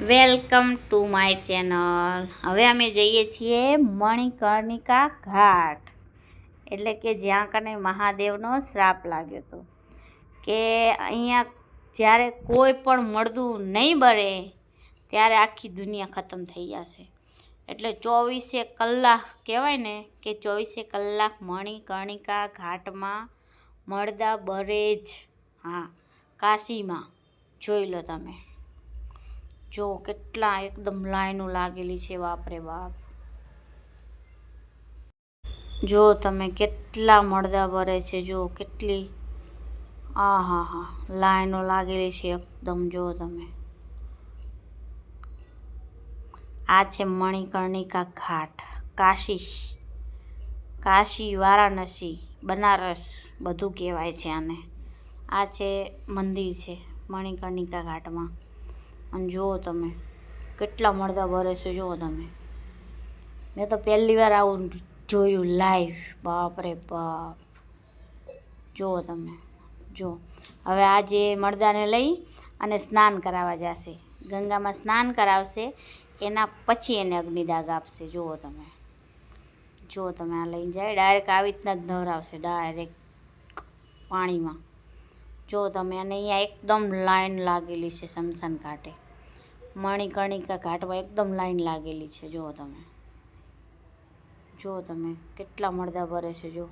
Welcome to my channel. હવે અમે જઈએ છીએ મણિકર્ણિકા ઘાટ, એટલે કે જ્યાં કને મહાદેવનો શ્રાપ લાગ્યો હતો કે અહીંયા જ્યારે કોઈ પણ મળદું નહીં બળે ત્યારે આખી દુનિયા ખતમ થઈ જશે. એટલે 24 કલાક કહેવાય ને કે 24 કલાક મણિકર્ણિકા ઘાટમાં મળદા બળે જ. હા, કાશીમાં જોઈ લો તમે. જો કેટલા એકદમ લાઈનો લાગેલી છે, બાપરે બાપ. જો તમે કેટલા મળદા ભરે છે, જો કેટલી હા લાઈનો લાગેલી છે એકદમ. જો તમે, આ છે મણિકર્ણિકા ઘાટ. કાશી, વારાણસી, બનારસ બધું કહેવાય છે આને. આ છે મંદિર છે મણિકર્ણિકા ઘાટમાં. અને જુઓ તમે કેટલા મળદા ભરે છે. જુઓ તમે, મેં તો પહેલી વાર આવું જોયું લાઈવ. બાપરે બાપ. જુઓ તમે. જો હવે આ જે મળદાને લઈ અને સ્નાન કરાવવા જશે, ગંગામાં સ્નાન કરાવશે, એના પછી એને અગ્નિદાગ આપશે. જુઓ તમે. જો તમે, આ લઈને જાય ડાયરેક્ટ આવી રીતના જ નવરાવશે, ડાયરેક્ટ પાણીમાં. જો તમે, અને અહીંયા એકદમ લાઈન લાગેલી છે શમશાન ઘાટે. મણિકર્ણિકા ઘાટમાં એકદમ લાઈન લાગેલી છે. જુઓ તમે. જો તમે કેટલા મળદા ભરે છે. જો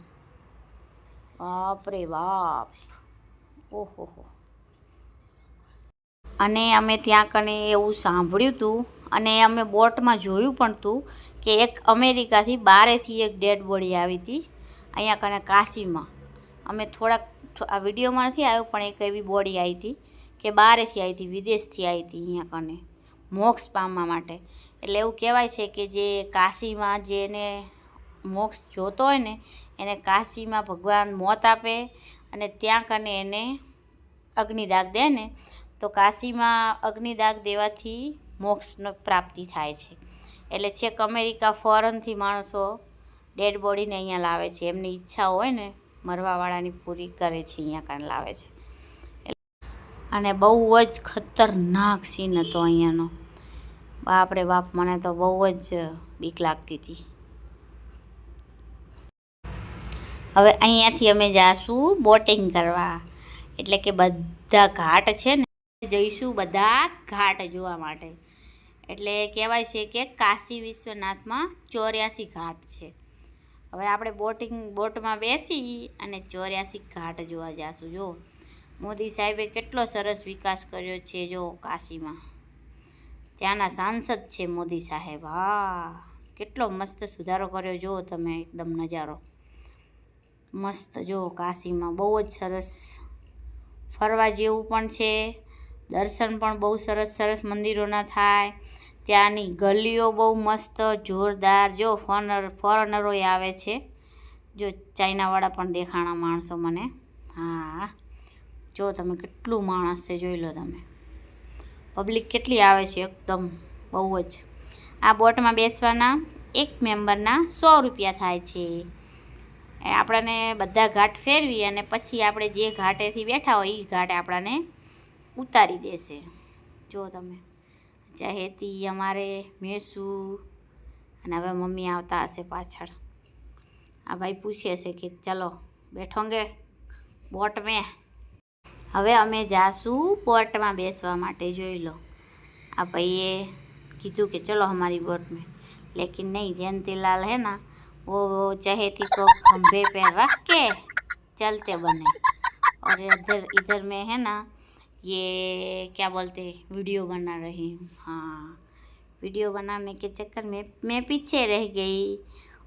બાપરે બાપ. ઓહો. અને અમે ત્યાં કને એવું સાંભળ્યું હતું અને અમે બોટમાં જોયું પણ હતું કે એક અમેરિકાથી બારેથી એક ડેડ બોડી આવી હતી અહીંયા કને કાશીમાં. અમે થોડાક આ વિડીયોમાં નથી આવ્યો, પણ એક એવી બોડી આવી હતી કે બારેથી આવી હતી, વિદેશથી આવી હતી અહીંયા કને મોક્ષ પામવા માટે. એટલે એવું કહેવાય છે કે જે કાશીમાં જેને મોક્ષ જોતો હોય ને એને કાશીમાં ભગવાન મોત આપે અને ત્યાં કને એને અગ્નિદાગ દે ને, તો કાશીમાં અગ્નિદાગ દેવાથી મોક્ષનો પ્રાપ્તિ થાય છે. એટલે છેક અમેરિકા ફોરેનથી માણસો ડેડ બોડીને અહીંયા લાવે છે. એમની ઈચ્છા હોય ને મરવાવાળાની પૂરી કરે છે, અહીંયા કાન લાવે છે. અને બહુ જ ખતરનાક સીન હતો અહીંયાનો. બાપરે બાપ, મને તો બહુ જ બીક લાગતી હતી. હવે અહીંયાથી અમે જાશું બોટિંગ કરવા, એટલે કે બધા ઘાટ છે ને જઈશું, બધા ઘાટ જોવા માટે. એટલે કહેવાય છે કે કાશી વિશ્વનાથમાં 84 ઘાટ છે. હવે આપણે બોટમાં બેસી અને 84 ઘાટ જોવા જઈશું. જો મોદી સાહેબે કેટલો સરસ વિકાસ કર્યો છે. જો કાશીમાં ત્યાંના સાંસદ છે મોદી સાહેબ. હા, કેટલો મસ્ત સુધારો કર્યો. જો તમે એકદમ નજારો મસ્ત. જો કાશીમાં બહુ જ સરસ ફરવા જેવું પણ છે, દર્શન પણ બહુ સરસ મંદિરોના થાય. ત્યાંની ગલીઓ બહુ મસ્ત જોરદાર. જો ફોરેનરોય આવે છે. જો ચાઇનાવાળા પણ દેખાણા માણસો મને. હા, જો તમે કેટલું માણસ છે, જોઈ લો તમે. પબ્લિક કેટલી આવે છે એકદમ બહુ જ. આ બોટમાં બેસવાના એક મેમ્બરના 100 રૂપિયા થાય છે. આપણને બધા ઘાટ ફેરવી અને પછી આપણે જે ઘાટેથી બેઠા હોય એ ઘાટે આપણને ઉતારી દેશે. જો તમે, ચહેતી, અમારે મેસુ, અને હવે મમ્મી આવતા હશે પાછળ. આ ભાઈ પૂછે છે કે ચલો બેઠોંગે બોટ મેં. હવે અમે જાશું બોટમાં બેસવા માટે. જોઈ લો, આ ભાઈએ કીધું કે ચલો हमारी बोट में, लेकिन नहीं, जयंतीलाल है ना वो चहेती को खंभे पे रख के चलते बने, और इधर में है ना ये क्या बोलते वीडियो बना रही हूँ. हाँ, वीडियो बनाने के चक्कर में मैं पीछे रह गई,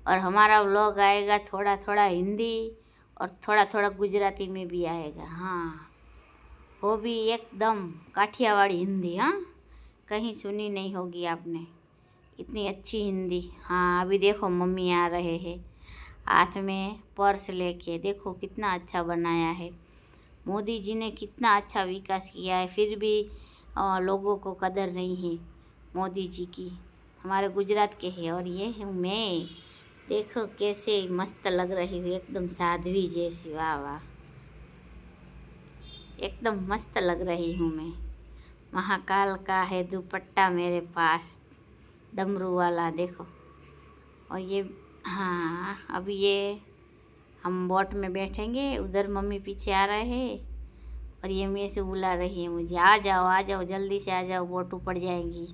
और हमारा व्लॉग आएगा थोड़ा हिंदी और थोड़ा गुजराती में भी आएगा. हाँ, वो भी एकदम काठियावाड़ी हिंदी. हाँ, कहीं सुनी नहीं होगी आपने इतनी अच्छी हिंदी. हाँ, अभी देखो मम्मी आ रहे हैं हाथ में पर्स लेके. देखो कितना अच्छा बनाया है. मोदी जी ने कितना अच्छा विकास किया है, फिर भी लोगों को कदर नहीं है मोदी जी की. हमारे गुजरात के हैं और ये हूँ मैं. देखो कैसे मस्त लग रही हूँ, एकदम साध्वी जैसी. वाह वाह, एकदम मस्त लग रही हूँ मैं. महाकाल का है दुपट्टा मेरे पास, डमरू वाला देखो। और ये हाँ, अब ये हम बोट में बैठेंगे, उधर मम्मी पीछे आ रहे हैं और ये मेरे से बुला रही है मुझे, आ जाओ जल्दी से आ जाओ, बोट ऊपर जाएंगी।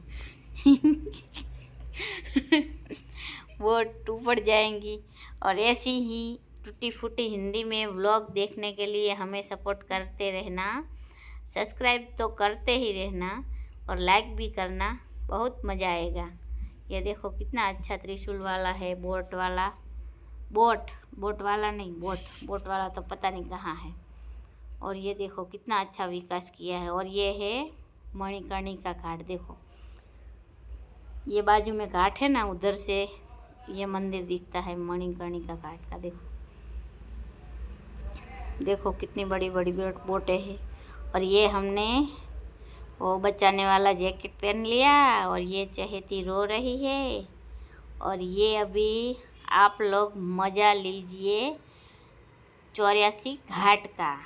बोट ऊपर जाएंगी। और ऐसी ही टूटी फूटी हिंदी में व्लॉग देखने के लिए हमें सपोर्ट करते रहना, सब्सक्राइब तो करते ही रहना और लाइक भी करना, बहुत मज़ा आएगा। ये देखो कितना अच्छा त्रिशूल वाला है, बोट वाला, बोट वाला नहीं, बोट वाला तो पता नहीं कहाँ है। और ये देखो कितना अच्छा विकास किया है। और ये है मणिकर्णिका घाट, देखो ये बाजू में घाट है ना, उधर से ये मंदिर दिखता है मणिकर्णिका घाट का। देखो कितनी बड़ी बड़ी बोटें हैं। और ये हमने वो बचाने वाला जैकेट पहन लिया और ये चहेती रो रही है। और ये अभी आप लोग मज़ा लीजिए 84 घाट का।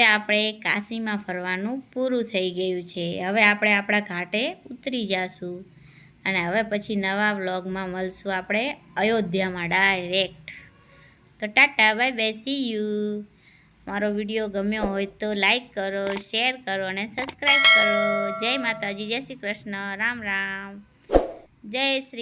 આપણે કાશીમાં ફરવાનું પૂરું થઈ ગયું છે. હવે આપણે આપણા ઘાટે ઉતરી જઈશું અને હવે પછી નવા વ્લોગમાં મળશું આપણે અયોધ્યામાં ડાયરેક્ટ. તો Tata bye bye, C you. મારો વિડીયો ગમ્યો હોય તો લાઈક કરો, શેર કરો અને સબસ્ક્રાઈબ કરો. જય માતાજી, જય શ્રી કૃષ્ણ, રામ રામ, જય શ્રી